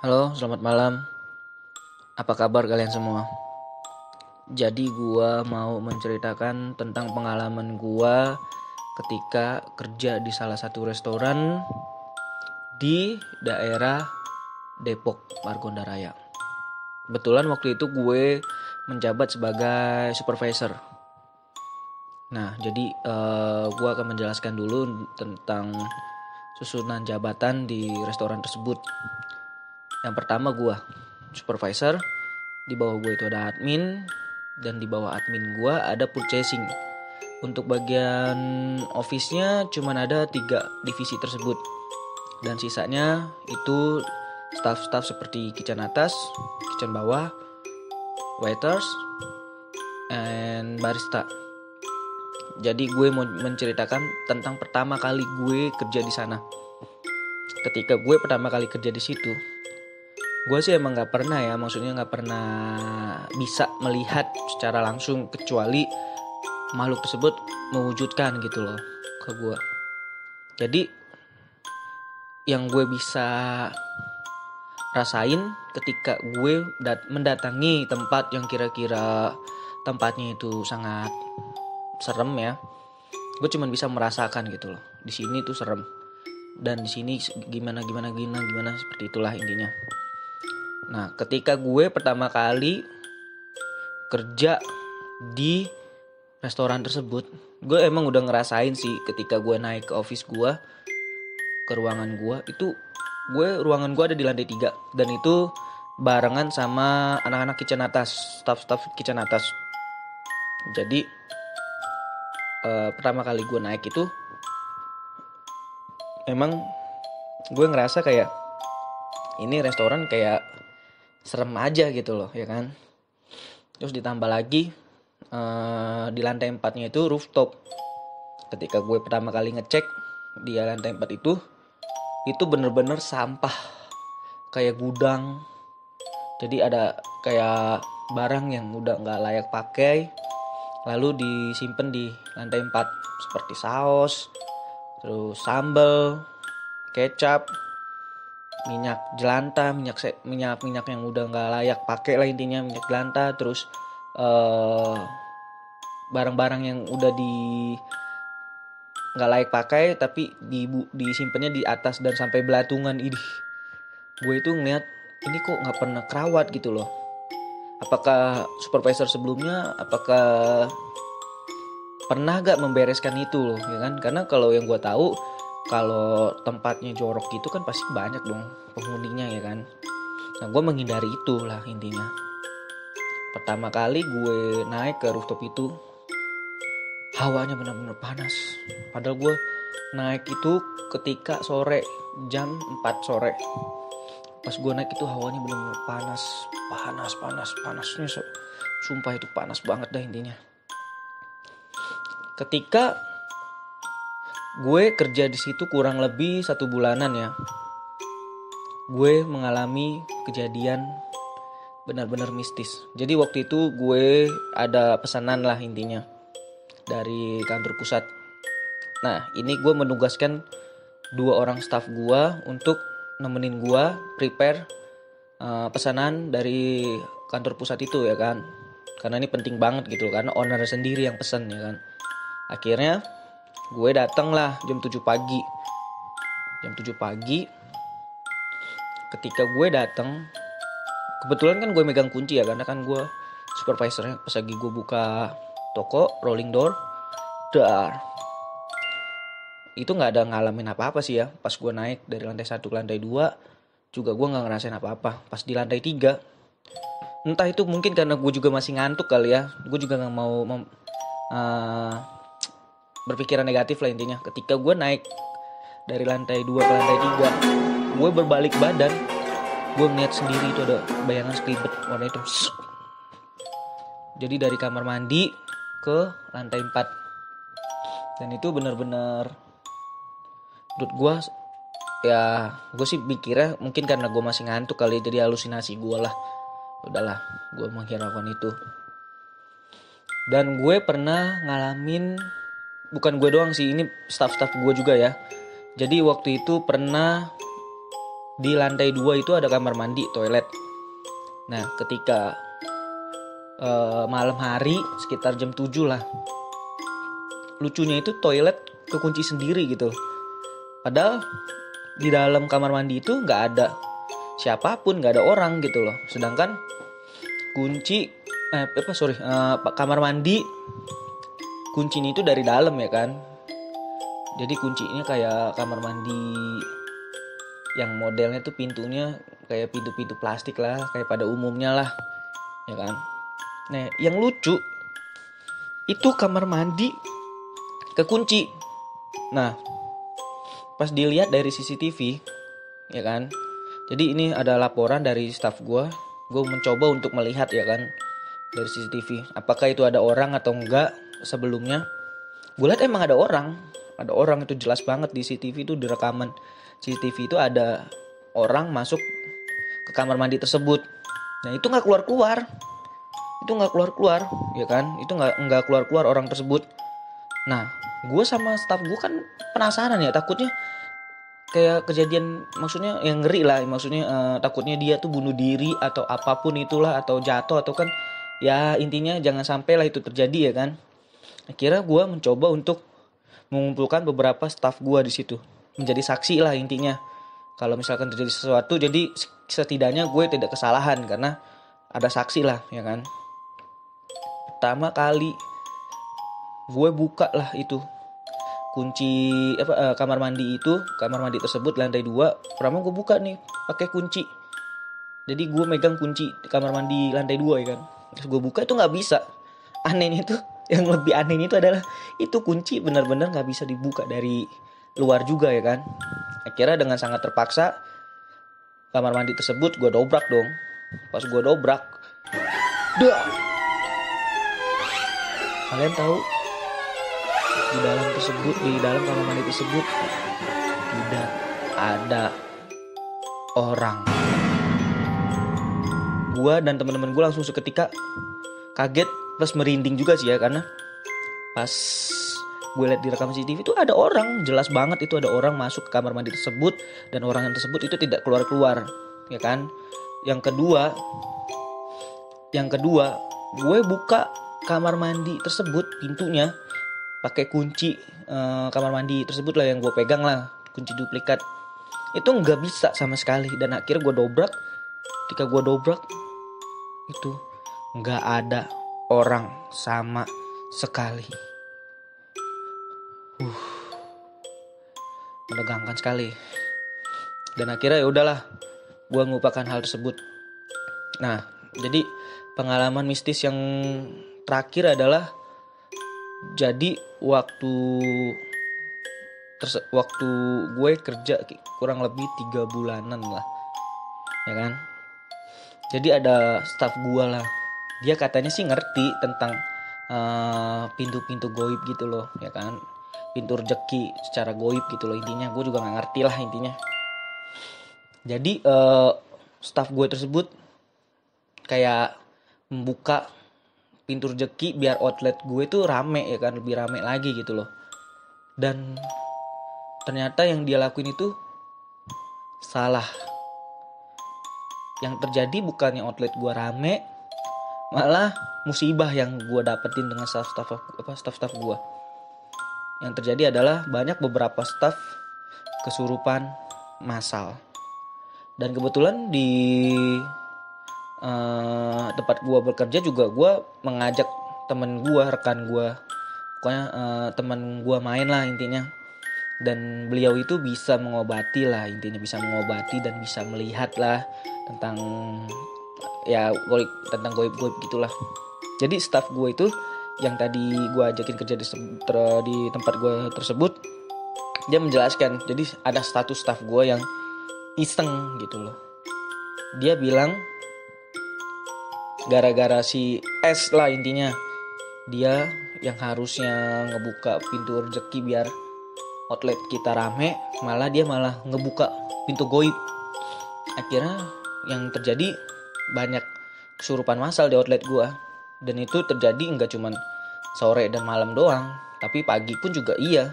Halo, selamat malam. Apa kabar kalian semua? Jadi gua mau menceritakan tentang pengalaman gua ketika kerja di salah satu restoran di daerah Depok, Margonda Raya. Kebetulan waktu itu gue menjabat sebagai supervisor. Nah, jadi gue akan menjelaskan dulu tentang susunan jabatan di restoran tersebut. Yang pertama gue supervisor, di bawah gue itu ada admin, dan di bawah admin gue ada purchasing. Untuk bagian office-nya cuman ada 3 divisi tersebut, dan sisanya itu staff-staff seperti kitchen atas, kitchen bawah, waiters, and barista. Jadi gue mau menceritakan tentang pertama kali gue kerja di sana. Ketika gue pertama kali kerja di situ, gue sih emang nggak pernah ya, maksudnya nggak pernah bisa melihat secara langsung kecuali makhluk tersebut mewujudkan gitu loh ke gue. Jadi yang gue bisa rasain ketika gue mendatangi tempat yang kira-kira tempatnya itu sangat serem ya, gue cuma bisa merasakan gitu loh, di sini tuh serem dan di sini gimana gimana gimana gimana, seperti itulah intinya. Nah, ketika gue pertama kali kerja di restoran tersebut, gue emang udah ngerasain sih ketika gue naik ke office gue, ke ruangan gue itu, ruangan gue ada di lantai 3 dan itu barengan sama anak-anak kitchen atas, staff-staff kitchen atas. Jadi pertama kali gue naik itu emang gue ngerasa kayak ini restoran kayak serem aja gitu loh ya kan. Terus ditambah lagi di lantai 4-nya itu rooftop. Ketika gue pertama kali ngecek di lantai 4 itu bener-bener sampah, kayak gudang. Jadi ada kayak barang yang udah gak layak pakai lalu disimpan di lantai 4, seperti saus, terus sambal, kecap, minyak jelantah, minyak yang udah gak layak pakai lah intinya, minyak jelantah. Terus barang-barang yang udah nggak layak pakai tapi disimpannya di atas dan sampai belatungan. Idih, gue itu ngeliat ini kok nggak pernah kerawat gitu loh. Apakah supervisor sebelumnya apakah pernah gak membereskan itu loh ya kan? Karena kalau yang gue tahu, kalau tempatnya jorok gitu kan pasti banyak dong penghuninya ya kan. Nah, gue menghindari itu lah intinya. Pertama kali gue naik ke rooftop itu, hawanya benar-benar panas. Padahal gue naik itu ketika sore, jam 4 sore. Pas gue naik itu hawanya benar-benar panas. Panasnya sumpah itu panas banget dah intinya. Ketika gue kerja di situ kurang lebih 1 bulanan ya, gue mengalami kejadian benar-benar mistis. Jadi waktu itu gue ada pesanan lah intinya dari kantor pusat. Nah, ini gue menugaskan 2 orang staff gue untuk nemenin gue prepare pesanan dari kantor pusat itu ya kan. Karena ini penting banget gitu loh, karena owner sendiri yang pesan ya kan. Akhirnya gue datang lah jam 7 pagi. Jam 7 pagi ketika gue datang, kebetulan kan gue megang kunci ya, karena kan gue supervisornya. Pas lagi gue buka toko rolling door, itu nggak ada ngalamin apa-apa sih ya. Pas gue naik dari lantai 1 ke lantai 2 juga gue nggak ngerasain apa-apa. Pas di lantai 3, entah itu mungkin karena gue juga masih ngantuk kali ya, gue juga nggak mau berpikiran negatif lah intinya. Ketika gue naik dari lantai 2 ke lantai 3, gue berbalik badan, gue ngeliat sendiri itu ada bayangan sekelibet warna hitam. Jadi dari kamar mandi ke lantai 4. Dan itu benar-benar, menurut gue ya, gue sih pikirnya mungkin karena gue masih ngantuk kali, jadi halusinasi gue lah. Udahlah, gue menghiraukan itu. Dan gue pernah ngalamin, bukan gue doang sih, ini staff-staff gue juga ya. Jadi waktu itu pernah di lantai 2 itu ada kamar mandi, toilet. Nah ketika malam hari sekitar jam 7 lah, lucunya itu toilet kekunci sendiri gitu. Padahal di dalam kamar mandi itu nggak ada siapapun, nggak ada orang gitu loh. Sedangkan kunci kamar mandi kuncinya itu dari dalam ya kan. Jadi kuncinya kayak kamar mandi yang modelnya tuh pintunya kayak pintu-pintu plastik lah, kayak pada umumnya lah ya kan. Nah yang lucu itu kamar mandi kekunci. Nah pas dilihat dari CCTV ya kan, jadi ini ada laporan dari staff gue mencoba untuk melihat ya kan dari CCTV apakah itu ada orang atau enggak. Sebelumnya gue lihat emang ada orang itu jelas banget di CCTV itu, di rekaman CCTV itu ada orang masuk ke kamar mandi tersebut. Nah itu nggak keluar ya kan, itu nggak keluar orang tersebut. Nah gue sama staff gue kan penasaran ya, takutnya kayak kejadian, maksudnya yang ngeri lah, maksudnya takutnya dia tuh bunuh diri atau apapun itulah, atau jatuh, atau kan ya intinya jangan sampai lah itu terjadi ya kan. Akhirnya gue mencoba untuk mengumpulkan beberapa staff gue di situ menjadi saksi lah intinya. Kalau misalkan terjadi sesuatu, jadi setidaknya gue tidak kesalahan karena ada saksi lah ya kan. Pertama kali gue buka lah itu kunci kamar mandi tersebut lantai 2. Pertama gue buka nih pakai kunci. Jadi gue megang kunci kamar mandi lantai 2 ya kan. Terus gue buka itu nggak bisa. Anehnya itu, yang lebih anehnya itu adalah itu kunci benar-benar nggak bisa dibuka dari luar juga ya kan. Akhirnya dengan sangat terpaksa kamar mandi tersebut gue dobrak dong. Pas gue dobrak, kalian tahu di dalam kamar mandi tersebut tidak ada orang. Gue dan teman-teman gue langsung seketika kaget plus merinding juga sih ya, karena pas gue lihat di rekam CCTV itu ada orang, jelas banget itu ada orang masuk ke kamar mandi tersebut dan orang yang tersebut itu tidak keluar ya kan. Yang kedua gue buka kamar mandi tersebut pintunya pakai kunci kamar mandi tersebut lah yang gue pegang lah, kunci duplikat. Itu nggak bisa sama sekali, dan akhirnya gue dobrak. Ketika gue dobrak itu nggak ada orang sama sekali. Menegangkan sekali. Dan akhirnya ya udahlah, gue melupakan hal tersebut. Nah, jadi pengalaman mistis yang terakhir adalah, jadi waktu gue kerja kurang lebih 3 bulanan lah ya kan. Jadi ada staff gue lah, dia katanya sih ngerti tentang pintu-pintu goib gitu loh ya kan, pintu rezeki secara goib gitu loh intinya. Gue juga nggak ngerti lah intinya. Jadi staff gue tersebut kayak membuka pintu rezeki biar outlet gue tuh rame ya kan, lebih rame lagi gitu loh. Dan ternyata yang dia lakuin itu salah. Yang terjadi bukannya outlet gue rame, malah musibah yang gue dapetin dengan staff gue. Yang terjadi adalah banyak beberapa staff kesurupan massal. Dan kebetulan di tempat gue bekerja juga gue mengajak temen gue, rekan gue, pokoknya temen gue main lah intinya. Dan beliau itu bisa mengobati lah intinya, bisa mengobati dan bisa melihat lah tentang goib gitulah. Jadi staff gue itu yang tadi gue ajakin kerja di tempat gue tersebut, dia menjelaskan, jadi ada status staff gue yang iseng gitu loh. Dia bilang gara-gara si S lah intinya, dia yang harusnya ngebuka pintu rezeki biar outlet kita rame, dia malah ngebuka pintu goib. Akhirnya yang terjadi banyak kesurupan massal di outlet gua. Dan itu terjadi nggak cuman sore dan malam doang, tapi pagi pun juga iya.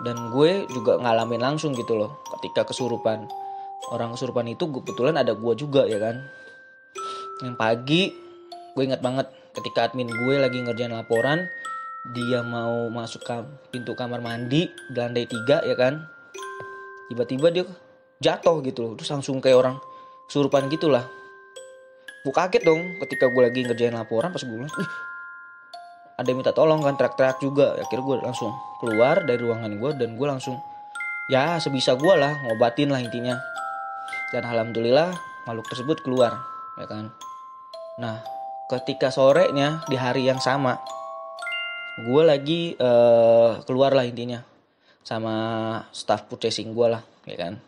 Dan gue juga ngalamin langsung gitu loh ketika kesurupan. orang kesurupan itu kebetulan ada gue juga ya kan. Yang pagi gue ingat banget ketika admin gue lagi ngerjain laporan, dia mau masuk ke pintu kamar mandi di lantai 3 ya kan. Tiba-tiba dia jatuh gitu loh, terus langsung kayak orang kesurupan gitu lah. Gue kaget dong ketika gue lagi ngerjain laporan, pas gue bilang, ada yang minta tolong kan, teriak-teriak juga. Akhirnya gue langsung keluar dari ruangan gue dan gue langsung ya sebisa gue lah ngobatin lah intinya. Dan alhamdulillah makhluk tersebut keluar ya kan. Nah ketika sorenya di hari yang sama, gue lagi keluar lah intinya sama staff purchasing gue lah ya kan.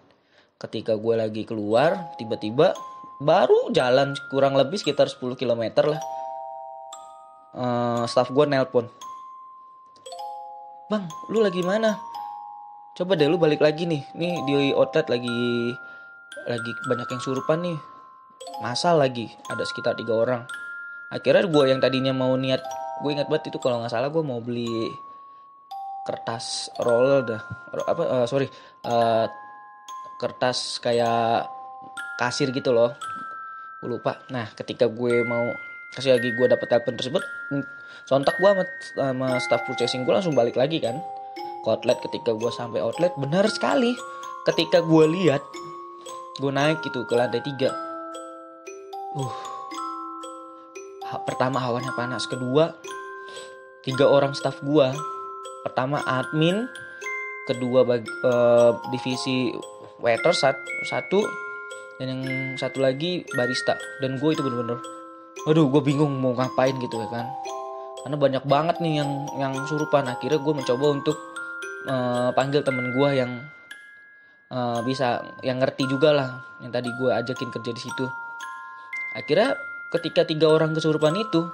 Ketika gue lagi keluar, tiba-tiba baru jalan kurang lebih sekitar 10 km lah, staff gue nelpon, "Bang, lu lagi mana? Coba deh lu balik lagi nih di outlet lagi banyak yang surupan nih, masal lagi, ada sekitar 3 orang." Akhirnya gue yang tadinya mau niat, gue ingat banget itu kalau nggak salah gue mau beli kertas roll dah, kertas kayak kasir gitu loh, gue lupa. Nah ketika gue mau kasih lagi, gue dapet telepon tersebut, sontak gue sama staff purchasing gue langsung balik lagi kan ke outlet. Ketika gue sampai outlet, benar sekali ketika gue lihat, gue naik gitu ke lantai 3. Pertama hawannya panas, kedua 3 orang staff gue, pertama admin, kedua divisi waiter satu, dan yang satu lagi barista. Dan gue itu bener-bener, aduh gue bingung mau ngapain gitu ya kan, karena banyak banget nih yang surupan. Akhirnya gue mencoba untuk panggil temen gue yang bisa, yang ngerti juga lah, yang tadi gue ajakin kerja di situ. Akhirnya ketika 3 orang kesurupan itu,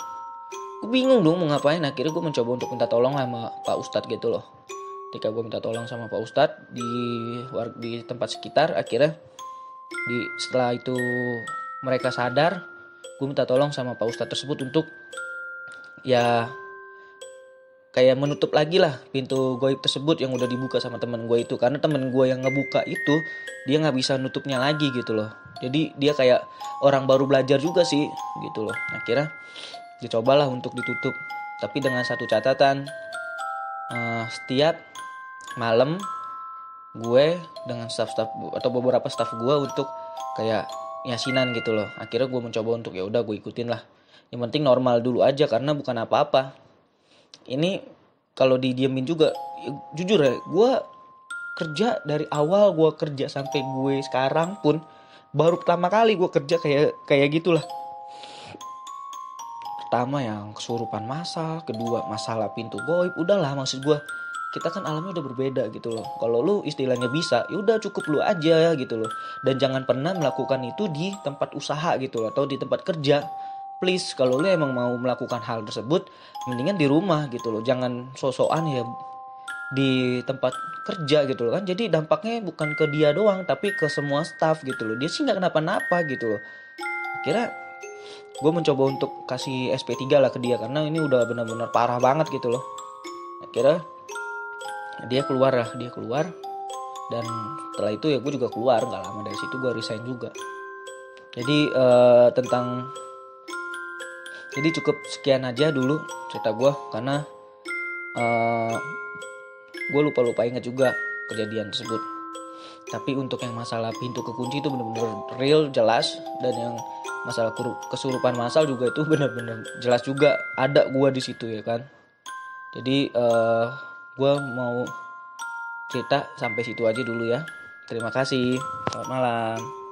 gue bingung dong mau ngapain. Akhirnya gue mencoba untuk minta tolong sama Pak Ustadz gitu loh. Ketika gue minta tolong sama Pak Ustadz di tempat sekitar, akhirnya setelah itu mereka sadar, gue minta tolong sama Pak Ustadz tersebut untuk ya kayak menutup lagi lah pintu goib tersebut yang udah dibuka sama temen gue itu. Karena temen gue yang ngebuka itu, dia gak bisa nutupnya lagi gitu loh. Jadi dia kayak orang baru belajar juga sih gitu loh. Akhirnya dicobalah untuk ditutup, tapi dengan satu catatan, setiap malam gue dengan staff atau beberapa staff gue untuk kayak yasinan gitu loh. Akhirnya gue mencoba untuk ya udah gue ikutin lah, yang penting normal dulu aja karena bukan apa-apa. Ini kalau didiemin juga, jujur ya, gue kerja dari awal gue kerja sampai gue sekarang pun baru pertama kali gue kerja kayak gitulah. Pertama yang kesurupan masal, kedua masalah pintu goib. Udahlah, maksud gue, kita kan alamnya udah berbeda gitu loh. Kalau lu istilahnya bisa, ya udah cukup lu aja gitu loh. Dan jangan pernah melakukan itu di tempat usaha gitu loh, atau di tempat kerja. Please, kalau lu emang mau melakukan hal tersebut, mendingan di rumah gitu loh. Jangan sosokan ya di tempat kerja gitu loh kan. Jadi dampaknya bukan ke dia doang, tapi ke semua staff gitu loh. Dia sih gak kenapa-napa gitu loh. Akhirnya gue mencoba untuk kasih SP3 lah ke dia, karena ini udah benar-benar parah banget gitu loh. Akhirnya dia keluar. Dan setelah itu ya gue juga keluar. Gak lama dari situ gue resign juga. Jadi jadi cukup sekian aja dulu cerita gue, karena gue lupa ingat juga kejadian tersebut. Tapi untuk yang masalah pintu kekunci itu benar-benar real, jelas. Dan yang masalah kesurupan masal juga itu benar-benar jelas juga ada gue di situ ya kan. Jadi gue mau cerita sampai situ aja dulu ya. Terima kasih. Selamat malam.